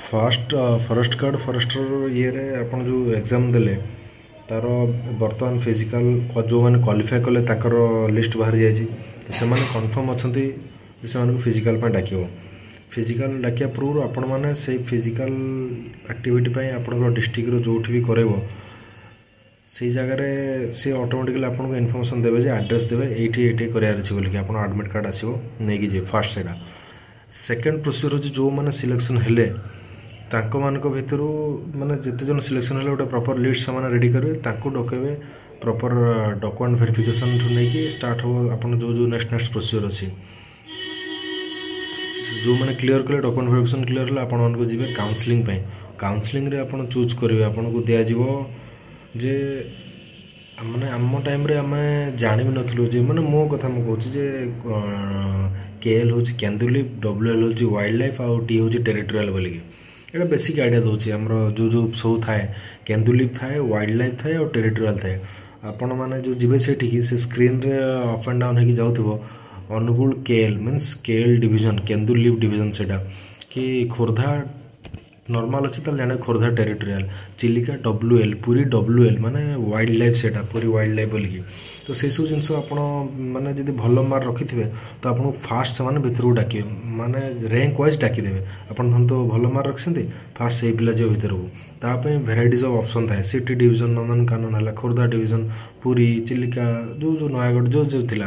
Fast forest guard forester ये आपन जो एग्जाम देले तार बर्तमान फिजिकल जो मैंने क्वालिफाई कले ताकर लिस्ट बाहर जाइए से कन्फर्म अच्छा से फिजिकल डाक फिजिकल डाकिया पूर्व आपण मैंने से फिजिकल एक्टिविटी आपण डिस्ट्रिक्ट जो भी करेब से जगार सी ऑटोमेटिकली आपको इनफर्मेशन देवे जे एड्रेस देवे ये करार अच्छे बोलिए आप एडमिट कार्ड आसो नहीं जी फास्ट से सेकेंड प्रोसीजर हूँ जो मैंने सिलेक्शन हेले तांको मानक भितर माने जिते जन सिलेक्शन हेले गोटे प्रॉपर लिस्ट से रेडी करेंगे तांको डकेबे प्रॉपर डॉक्यूमेंट वेरिफिकेशन ठू नहीं स्टार्ट हो आपन जो जो नेक्स्ट प्रोसीजर अच्छी जो मैंने क्लियर कले डॉक्यूमेंट वेरिफिकेशन क्लियर है आपण मानक जी काउंसलिंग काउंसलिंग रे आपण चूज करेंगे आपन को दिया जीवो जे माने आम टाइम रे आमे जानि भी नथलु जे माने मो कथा मु कहूची जे केएल होची केंदुलिप डब्ल्यूएल होची वाइल्ड लाइफ आ टी होची टेरिटोरियल बोली एटा बेसिक आइडिया दोची हमरो जो जो सब थाए केंदुलिप थाए वाइल्ड लाइफ थाए और टेरिटोरियल थाए आपण माने जो जिबे सेठी की से स्क्रीन रे अप एंड डाउन हे की जाउथबो Angul KL means KL division केंदुलिप डिवीजन सेटा कि खोर्धा नॉर्मल अच्छे तो जाने Khordha territorial Chilika WL Puri WL माने वाइल्ड लाइफ सेटा पूरी वाइल्ड लाइफ बोलिकी तो से सब जिनस आपण माने जदि भल मार्क रखिथे तो आपन फास्ट से भितर डाके माने रैंक वाइज डाकिदेवे आपन धन तो भल मार्क रखिसेंती फास्ट से पिला जो भितर को तापे भेराइटीज ऑफ ऑप्शन थाए सिटी डिवीजन नंदनकानन हला खोर्धा डिवीजन पूरी चिलिका जो जो नयागढ़ जो जो थिला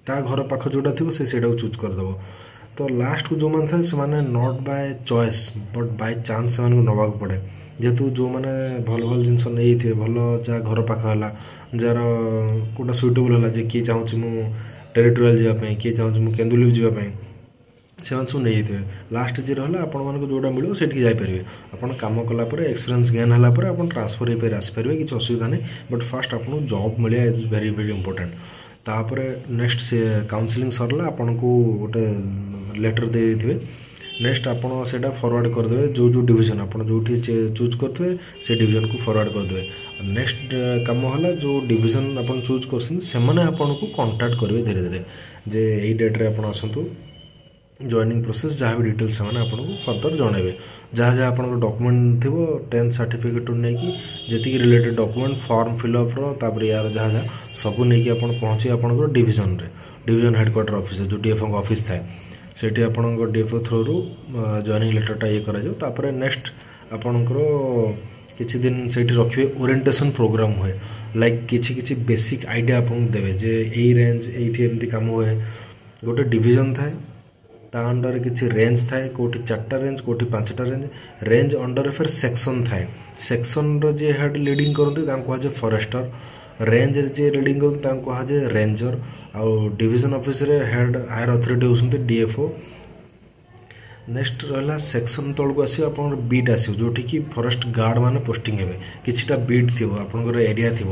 ता घर पाख जोटा थी से सेटा चूज करदेव तो लास्ट को जो मैंने था से not by choice but by chance से नवा पड़े जेहेतु जो मैंने भल भल जिनस नहीं थे भल जहाँ घर पाख है जार कौटा सुइटेबल है किए चाहूँ मु टेरिटोरियल जावाई किए चाहूँ मु केंदुलिप जावाई से सब नहीं थे लास्ट जे रहा आपण मानक जोड़ा मिलो से जापरेंगे आपन काम कलापर एक्सपीरियंस गेन है आप ट्रांसफर हो पारे आसपारे किसी असुविधा नहीं बट फास्ट आपको जॉब मिले इज वेरी वेरी इंपोर्टेंट तापर नेक्स्ट से काउंसलिंग सरला आपन को गोटे लेटर दे देथिबे नेक्स्ट आपन सेटा फॉरवर्ड कर देबे जो जो डिवीजन आपन जोठी चूज करथबे से डिवीजन को फॉरवर्ड कर देबे नेक्स्ट काम होला जो डिवीजन आपन चूज करसन से माने आपन को कांटेक्ट करबे धीरे धीरे जे एई डेट रे आपन आसंतु जॉइनिंग प्रोसेस जहाँ भी डिटेल्स से आपको फर्दर जनइबे जहाँ जहाँ आप डॉक्यूमेंट थी 10th सर्टिफिकेट नहीं कि जी रिलेटेड डॉक्यूमेंट फॉर्म फिलअप तापर यार जहाँ जहाँ सब नहीं आप पहुँचे आप डिवीजन रे डिवीजन हेडक्वार्टर ऑफिस जो डीएफओ ऑफिस थाए सेठी आपन डीएफओ थ्रू जॉइनिंग लेटरटा ये कर नेक्स्ट आपणकर किसी दिन से रखिए ओरिएंटेशन प्रोग्राम हुए लाइक किसी बेसिक आइडिया आपको देवे जे यही रेंज ये एमती काम हुए गोटे डिवीजन थाए ता अंडर किसी रेंज थाए कोटी 4टा रेंज कोटी 5टा रेंज अंडर फिर सेक्शन थाए सेक्शन रो जे हेड लीडिंग करते कहुए फॉरेस्टर रेंज जे लीडिंग करते कहुए रेंजर आउ डिवीजन ऑफिस रे हेड हायर अथॉरिटी होते डीएफओ नेक्स्ट रहा सेक्शन तौक आस बीट आस जो कि फॉरेस्ट गार्ड माने पोस्टिंग हे किछिटा बीट थी आपंकर एरिया थी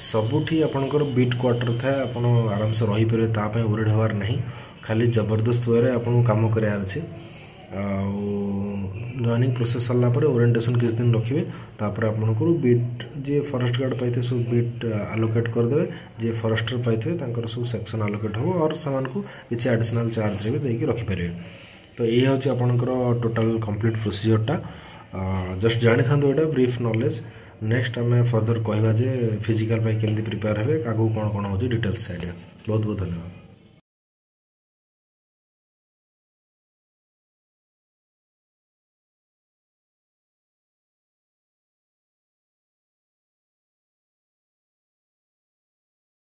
सबुठी आपंकर बीट क्वार्टर थाए आप आराम से रही पारे ताप वरीड हबार नहीं खाली जबरदस्त वे आपको कम करार अच्छे जॉइनिंग प्रोसेस सरला ओरिएंटेशन किस दिन रखिए तापर आपको बीट जे फॉरेस्ट गार्ड पाई सब बीट आलोकेट करदे जे फॉरेस्टर पाई सब सेक्शन आलोकेट हो और से किसी एडिशनल चार्ज भी देकी रखिपारे तो ये हूँ आपंकर टोटाल कंप्लीट प्रोसीजरटा जस्ट जानी था यहाँ ब्रीफ नॉलेज नेक्स्ट आम फर्दर कहवा जे फिजिकल केमती प्रिपेयर हे आगू कौन कौन हो डिटेल्स आइडिया बहुत बहुत धन्यवाद।